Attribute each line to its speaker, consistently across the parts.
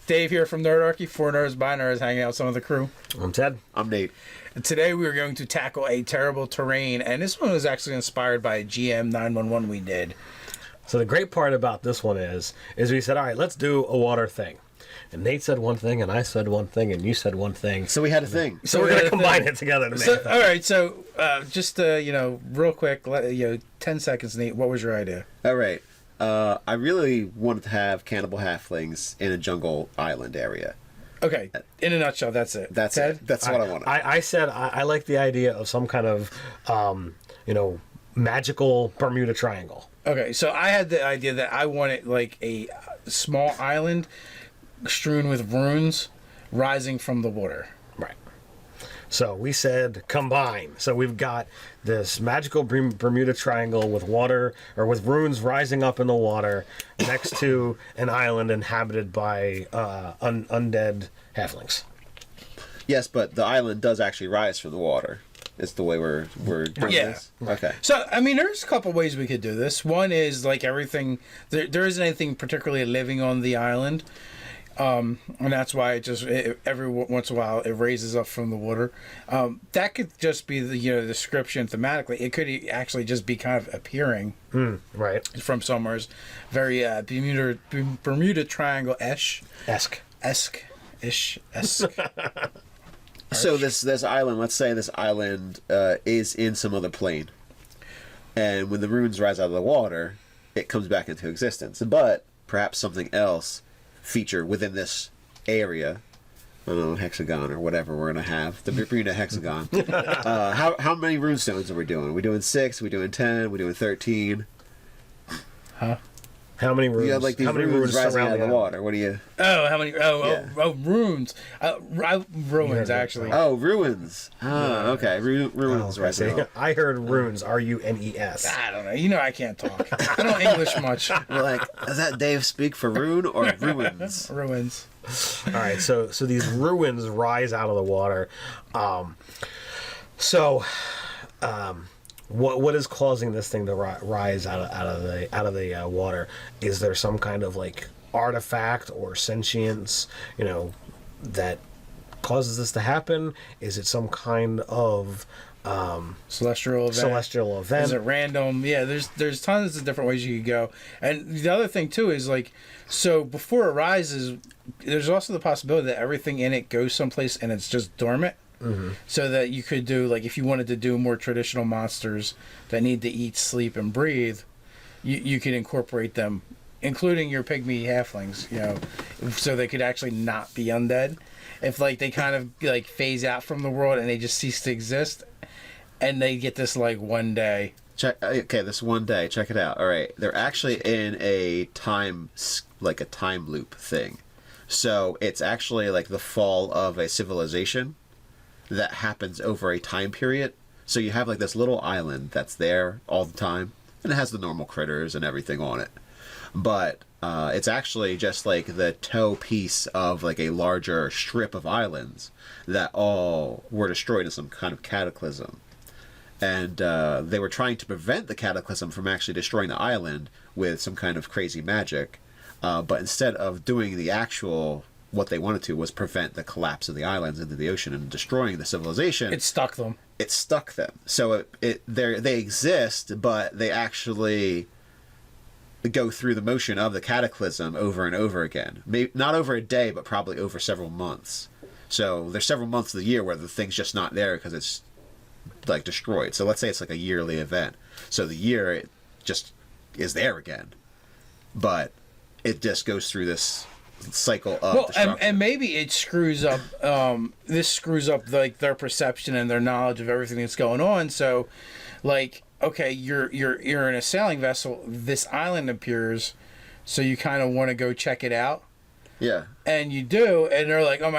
Speaker 1: Dave here from Nerdarchy, 4 Nerds by Nerds, hanging out with some of the crew.
Speaker 2: I'm Ted.
Speaker 3: I'm Nate.
Speaker 1: And today we are going to tackle a terrible terrain, and this one was actually inspired by a GM 911 we did.
Speaker 2: So the great part about this one is we said, all right, let's do a water thing. And Nate said one thing, and I said one thing, and you said one thing.
Speaker 3: So we had a thing.
Speaker 2: So we're going to combine it together to make it.
Speaker 1: All right, so just, real quick, 10 seconds, Nate, what was your idea?
Speaker 3: All right. I really wanted to have cannibal halflings in a jungle island area.
Speaker 1: Okay, in a nutshell, that's it.
Speaker 3: That's
Speaker 1: Ted?
Speaker 3: it. That's what I wanted.
Speaker 2: I said I like the idea of some kind of, magical Bermuda Triangle.
Speaker 1: Okay, so I had the idea that I wanted like a small island strewn with runes rising from the water.
Speaker 2: Right. So we said combine. So we've got this magical Bermuda Triangle with water, or with runes rising up in the water next to an island inhabited by undead halflings.
Speaker 3: Yes, but the island does actually rise from the water. It's the way we're doing this. Okay.
Speaker 1: So, I mean, there's a couple ways we could do this. One is, like, everything... There isn't anything particularly living on the island. And that's why every once in a while it raises up from the water. That could just be the description thematically. It could actually just be kind of appearing
Speaker 2: Right.
Speaker 1: from somewhere. Very Bermuda Triangle-esque. Esque.
Speaker 3: So this island, let's say this island is in some other plane. And when the runes rise out of the water, it comes back into existence. But perhaps something else feature within this area. I don't know, hexagon or whatever we're going to have. The Bermuda hexagon. How many runestones are we doing? Are we doing 6? Are we doing 10? Are we doing 13?
Speaker 1: Huh?
Speaker 2: How many runes?
Speaker 3: You have like these runes rising out of the water. What do you...
Speaker 1: Oh, how many? Runes. Ruins, actually.
Speaker 3: Oh, ruins. Oh, okay. Ruins rising up.
Speaker 2: I heard runes. R-U-N-E-S.
Speaker 1: I don't know. I can't talk. I don't English much.
Speaker 3: We're like, does that Dave speak for rune or ruins?
Speaker 1: Ruins.
Speaker 2: All right, so these ruins rise out of the water. What is causing this thing to rise out of the water? Is there some kind of like artifact or sentience, that causes this to happen? Is it some kind of
Speaker 1: celestial event? Is it random? Yeah, there's tons of different ways you could go. And the other thing too is so before it rises, there's also the possibility that everything in it goes someplace and it's just dormant. Mm-hmm. So that you could do, if you wanted to do more traditional monsters that need to eat, sleep, and breathe, you could incorporate them, including your pygmy halflings, so they could actually not be undead. If, they kind of, phase out from the world and they just cease to exist, and they get this, one day.
Speaker 3: This one day, check it out. All right, they're actually in a time loop thing. So it's actually, the fall of a civilization that happens over a time period. So you have this little island that's there all the time, and it has the normal critters and everything on it, but it's actually just the toe piece of a larger strip of islands that all were destroyed in some kind of cataclysm. And they were trying to prevent the cataclysm from actually destroying the island with some kind of crazy magic, but instead of doing the actual... What they wanted to was prevent the collapse of the islands into the ocean and destroying the civilization.
Speaker 1: It stuck them.
Speaker 3: So they exist, but they actually go through the motion of the cataclysm over and over again. Maybe not over a day, but probably over several months. So there's several months of the year where the thing's just not there because it's destroyed. So let's say it's a yearly event. So the year it just is there again, but it just goes through this cycle of destruction.
Speaker 1: And maybe it screws up this screws up their perception and their knowledge of everything that's going on. So okay, you're in a sailing vessel, this island appears, so you kind of want to go check it out.
Speaker 3: Yeah.
Speaker 1: And you do, and they're like, oh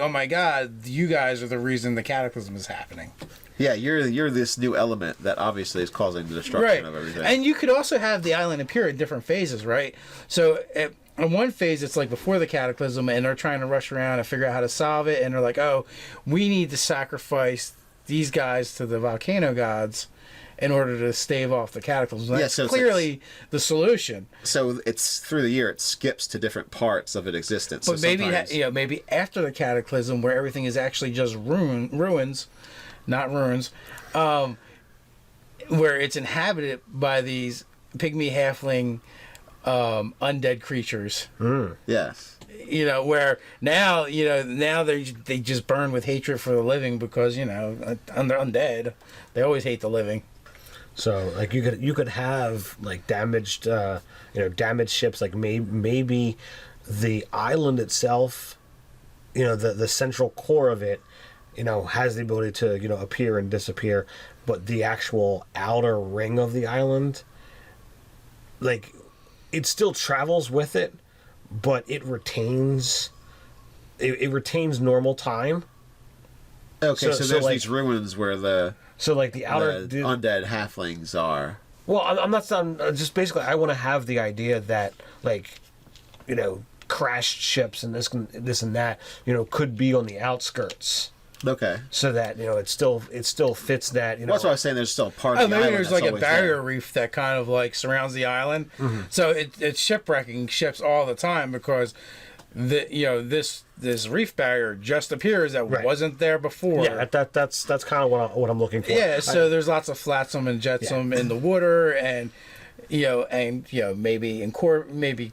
Speaker 1: my god, you guys are the reason the cataclysm is happening.
Speaker 3: Yeah, you're this new element that obviously is causing the destruction of everything.
Speaker 1: And you could also have the island appear at different phases, right? So in one phase, it's before the cataclysm, and they're trying to rush around and figure out how to solve it, and they're like, oh, we need to sacrifice these guys to the volcano gods in order to stave off the cataclysm. That's
Speaker 3: so
Speaker 1: clearly the solution.
Speaker 3: So it's through the year, it skips to different parts of its existence.
Speaker 1: But
Speaker 3: so
Speaker 1: maybe
Speaker 3: sometimes...
Speaker 1: maybe after the cataclysm, where everything is actually just ruins, not ruins, where it's inhabited by these pygmy halfling undead creatures.
Speaker 3: Yes.
Speaker 1: Where now they just burn with hatred for the living because they're undead. They always hate the living.
Speaker 2: So like you could have like damaged damaged ships, like maybe the island itself, the central core of it, has the ability to appear and disappear, but the actual outer ring of the island, like, it still travels with it, but it retains normal time.
Speaker 3: Okay, so there's like, these ruins where the
Speaker 2: outer
Speaker 3: undead halflings are.
Speaker 2: Well, I'm just basically I want to have the idea that, like, crashed ships and this and that could be on the outskirts.
Speaker 3: Okay.
Speaker 2: So that it still fits that.
Speaker 3: Well, that's what I was saying. There's still a part of the island.
Speaker 1: There's like a barrier reef that kind of like surrounds the island. Mm-hmm. So it's shipwrecking ships all the time because this reef barrier just appears that wasn't there before.
Speaker 2: Yeah, that's kind of what I'm looking for.
Speaker 1: Yeah. So there's lots of flotsam and jetsam in the water, and maybe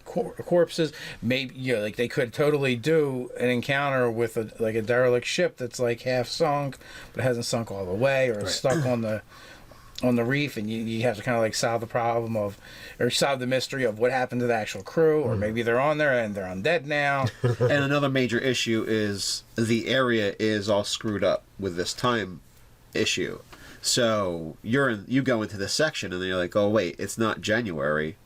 Speaker 1: corpses, maybe like they could totally do an encounter with a derelict ship that's like half sunk but hasn't sunk all the way, or stuck on the reef, and you have to kind of like solve the mystery of what happened to the actual crew, or maybe they're on there and they're undead now.
Speaker 3: And another major issue is the area is all screwed up with this time issue. So you go into this section and then you're like, oh wait, it's not January.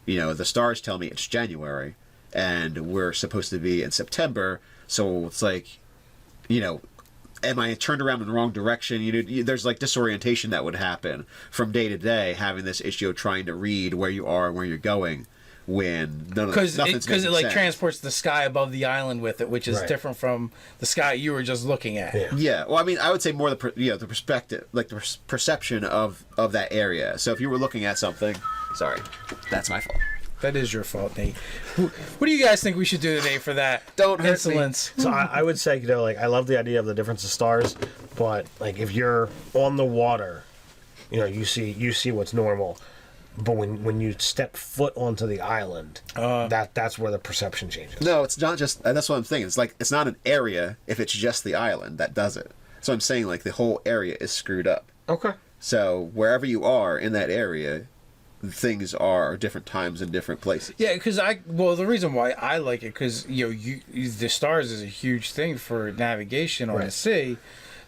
Speaker 3: The stars tell me it's January, and we're supposed to be in September. So it's like, am I turned around in the wrong direction? There's like disorientation that would happen from day to day, having this issue of trying to read where you are and where you're going when nothing's
Speaker 1: because it like transports the sky above the island with it, which is different from the sky you were just looking at.
Speaker 3: Yeah. Well, I mean, I would say more the perspective, like the perception of that area. So if you were looking at something, sorry, that's my fault.
Speaker 1: That is your fault, Nate. What do you guys think we should do today for that?
Speaker 3: Don't hurt
Speaker 1: insolence.
Speaker 2: Me. So I would say, like, I love the idea of the difference of stars, but like if you're on the water, you see what's normal. But when you step foot onto the island, that's where the perception changes.
Speaker 3: No, it's not just. That's what I'm saying. It's like it's not an area if it's just the island that does it. So I'm saying like the whole area is screwed up.
Speaker 2: Okay.
Speaker 3: So wherever you are in that area, things are different times in different places.
Speaker 1: Yeah, because the reason why I like it because the stars is a huge thing for navigation on the sea.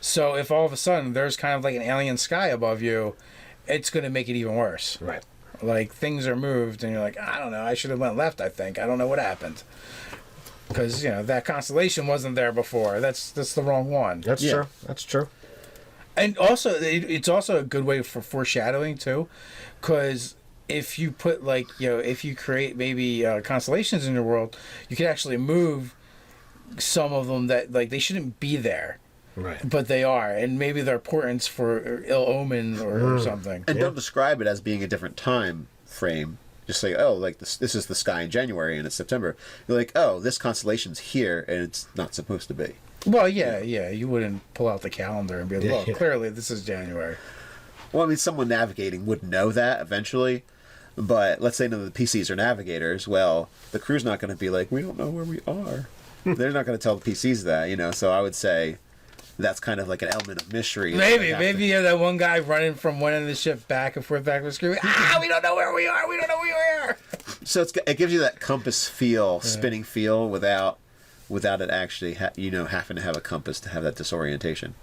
Speaker 1: So if all of a sudden there's kind of like an alien sky above you, it's going to make it even worse.
Speaker 2: Right.
Speaker 1: Like things are moved and you're like, I don't know, I should have went left, I think. I don't know what happened. Because, that constellation wasn't there before. That's the wrong one.
Speaker 2: That's true. That's true.
Speaker 1: And also, it's also a good way for foreshadowing, too. Because if you put, if you create maybe constellations in your world, you could actually move some of them that, they shouldn't be there.
Speaker 2: Right.
Speaker 1: But they are, and maybe they're portents for ill omen or something.
Speaker 3: And don't describe it as being a different time frame. Just say, oh, like this is the sky in January and it's September. You're like, oh, this constellation's here and it's not supposed to be.
Speaker 1: Well, yeah. You wouldn't pull out the calendar and be like, look, clearly this is January.
Speaker 3: Well, I mean, someone navigating would know that eventually. But let's say none of the PCs are navigators. Well, the crew's not going to be like, we don't know where we are. They're not going to tell the PCs that, So I would say that's kind of like an element of mystery.
Speaker 1: Maybe you have that one guy running from one end of the ship back and forth, screaming, we don't know where we are, we don't know where we are.
Speaker 3: So it gives you that compass feel, spinning feel, without it actually, having to have a compass to have that disorientation.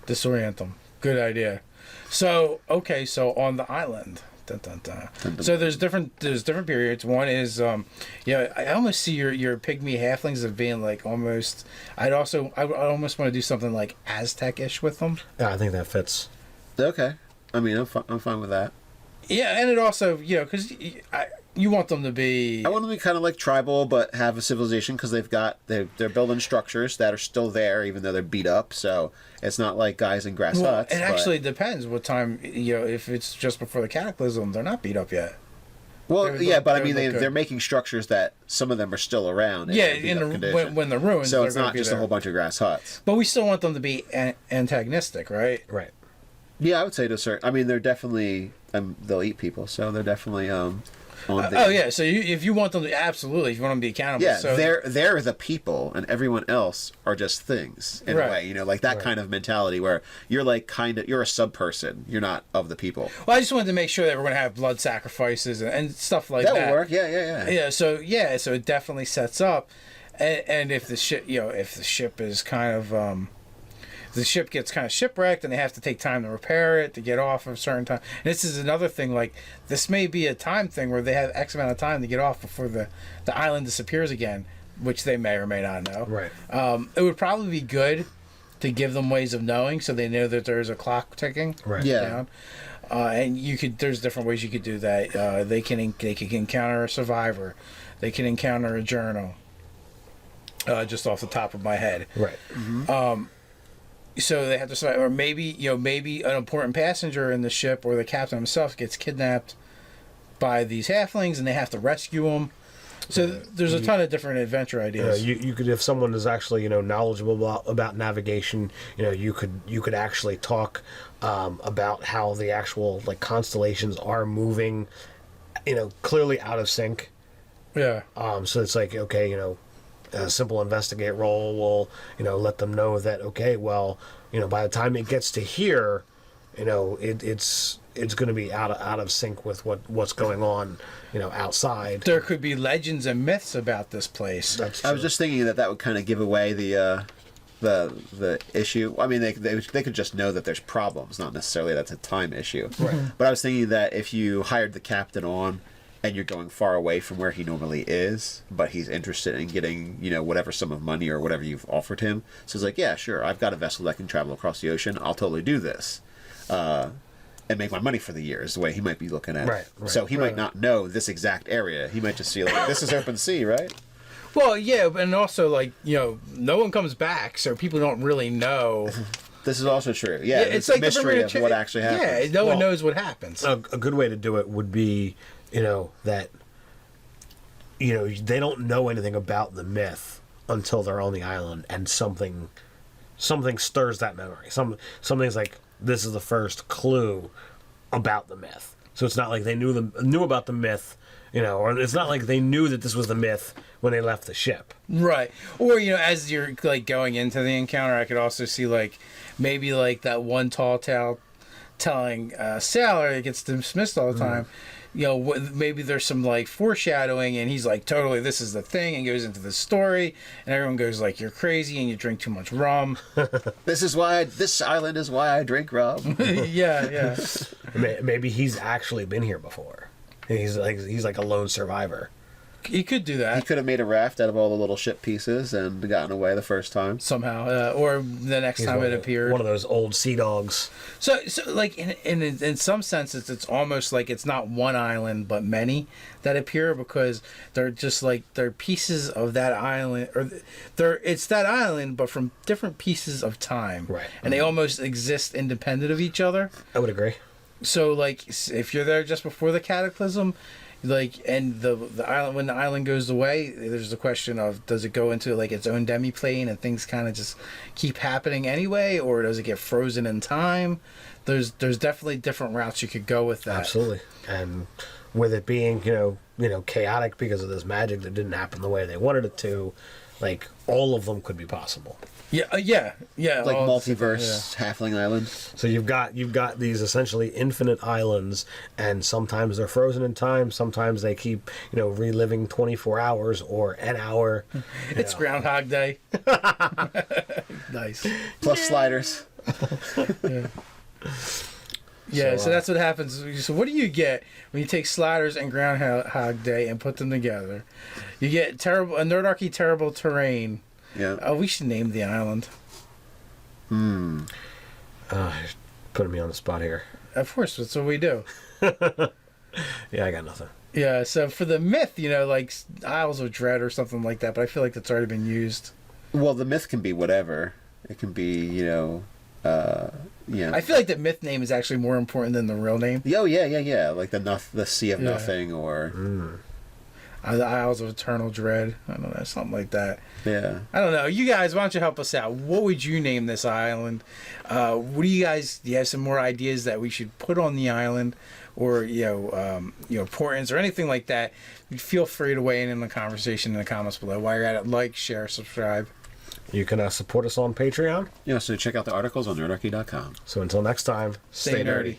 Speaker 1: Disorient them. Good idea. So on the island. Dun, dun, dun. So there's different periods. One is I almost see your pygmy halflings as being like almost. I almost want to do something like Aztec-ish with them.
Speaker 2: Yeah, I think that fits.
Speaker 3: Okay, I mean I'm fine with that.
Speaker 1: Yeah, and it also because You want them to be...
Speaker 3: I want them to be kind of like tribal, but have a civilization, because they're building structures that are still there, even though they're beat up. So it's not like guys in grass huts.
Speaker 1: It actually depends what time, if it's just before the cataclysm, they're not beat up yet.
Speaker 3: Well, yeah, but I mean, they're making structures that some of them are still around.
Speaker 1: Yeah, when they're ruined.
Speaker 3: So it's not just a whole bunch of grass huts.
Speaker 1: But we still want them to be antagonistic, right?
Speaker 2: Right.
Speaker 3: Yeah, I would say to a certain... I mean, they're definitely... they'll eat people, so they're definitely...
Speaker 1: So if you want them to... Absolutely, if you want them to be accountable.
Speaker 3: Yeah,
Speaker 1: so,
Speaker 3: they're the people, and everyone else are just things, in a way. Like that kind of mentality where you're like you're a sub-person. You're not of the people.
Speaker 1: Well, I just wanted to make sure that we're going to have blood sacrifices and stuff like that.
Speaker 3: That would work, yeah.
Speaker 1: So it definitely sets up. And if the ship, if the ship is kind of... the ship gets kind of shipwrecked and they have to take time to repair it to get off of a certain time. And this is another thing, like, this may be a time thing where they have X amount of time to get off before the island disappears again, which they may or may not know.
Speaker 2: Right.
Speaker 1: It would probably be good to give them ways of knowing so they know that there's a clock ticking down. And there's different ways you could do that. They can encounter a survivor. They can encounter a journal. Just off the top of my head.
Speaker 2: Right.
Speaker 1: Mm-hmm. So they have to survive, or maybe an important passenger in the ship or the captain himself gets kidnapped by these halflings and they have to rescue him. So there's a ton of different adventure ideas.
Speaker 2: You could, if someone is actually knowledgeable about navigation, you could actually talk about how the actual constellations are moving, clearly out of sync.
Speaker 1: Yeah.
Speaker 2: So it's like, okay, a simple investigate roll will let them know that, okay, well, by the time it gets to here, it's going to be out of sync with what's going on outside.
Speaker 1: There could be legends and myths about this place.
Speaker 2: That's true.
Speaker 3: I was just thinking that would kind of give away the issue. I mean, they could just know that there's problems, not necessarily that's a time issue.
Speaker 2: Right.
Speaker 3: But I was thinking that if you hired the captain on and you're going far away from where he normally is, but he's interested in getting, whatever sum of money or whatever you've offered him. So he's like, yeah, sure, I've got a vessel that can travel across the ocean. I'll totally do this. And make my money for the year is the way he might be looking at it.
Speaker 2: Right.
Speaker 3: So he might not know this exact area. He might just see, this is open sea, right?
Speaker 1: Well, yeah, and also, no one comes back, so people don't really know.
Speaker 3: This is also true. Yeah,
Speaker 1: it's
Speaker 3: like
Speaker 1: like
Speaker 3: mystery of what actually happens.
Speaker 1: Yeah, no one knows what happens.
Speaker 2: A good way to do it would be, that, they don't know anything about the myth until they're on the island and something stirs that memory. Something's like, this is the first clue about the myth. So it's not like they knew about the myth, or it's not like they knew that this was the myth when they left the ship.
Speaker 1: Right. Or, as you're going into the encounter, I could also see maybe that one tall tale telling sailor that gets dismissed all the time. Maybe there's some foreshadowing and he's totally, this is the thing, and goes into the story and everyone goes you're crazy and you drink too much rum.
Speaker 3: This island is why I drink rum.
Speaker 1: Yeah.
Speaker 2: Maybe he's actually been here before. He's like a lone survivor.
Speaker 1: He could do that.
Speaker 3: He could have made a raft out of all the little ship pieces and gotten away the first time.
Speaker 1: Somehow. Or the next time it appeared.
Speaker 2: One of those old sea dogs.
Speaker 1: So in some senses, it's almost like it's not one island, but many that appear because they're just they're pieces of that island. It's that island, but from different pieces of time.
Speaker 2: Right.
Speaker 1: And they almost exist independent of each other.
Speaker 2: I would agree.
Speaker 1: So, if you're there just before the cataclysm... and the island, when the island goes away, there's the question of, does it go into its own demi-plane and things kind of just keep happening anyway, or does it get frozen in time? There's definitely different routes you could go with that.
Speaker 2: Absolutely. And with it being chaotic because of this magic that didn't happen the way they wanted it to, all of them could be possible.
Speaker 1: Yeah.
Speaker 3: Like multiverse halfling island.
Speaker 2: So you've got these essentially infinite islands, and sometimes they're frozen in time. Sometimes they keep reliving 24 hours or an hour.
Speaker 1: It's Groundhog Day. Nice.
Speaker 3: Plus sliders.
Speaker 1: Yeah, so that's what happens. So what do you get when you take Sliders and Groundhog Day and put them together? You get Nerdarchy terrible terrain.
Speaker 3: Yeah.
Speaker 1: Oh, we should name the island.
Speaker 2: Putting me on the spot here.
Speaker 1: Of course, that's what we do.
Speaker 2: Yeah, I got nothing.
Speaker 1: Yeah, so for the myth, like Isles of Dread or something like that, but I feel like that's already been used.
Speaker 3: Well, the myth can be whatever. It can be,
Speaker 1: I feel like the myth name is actually more important than the real name.
Speaker 3: Oh, yeah. Like the Sea of Nothing or...
Speaker 1: The Isles of Eternal Dread. I don't know, something like that.
Speaker 3: Yeah.
Speaker 1: I don't know. You guys, why don't you help us out? What would you name this island? What do you have some more ideas that we should put on the island? Or, portents or anything like that? Feel free to weigh in the conversation in the comments below. While you're at it, like, share, subscribe.
Speaker 2: You can support us on Patreon.
Speaker 3: So check out the articles on nerdarchy.com.
Speaker 2: So until next time,
Speaker 1: stay nerdy.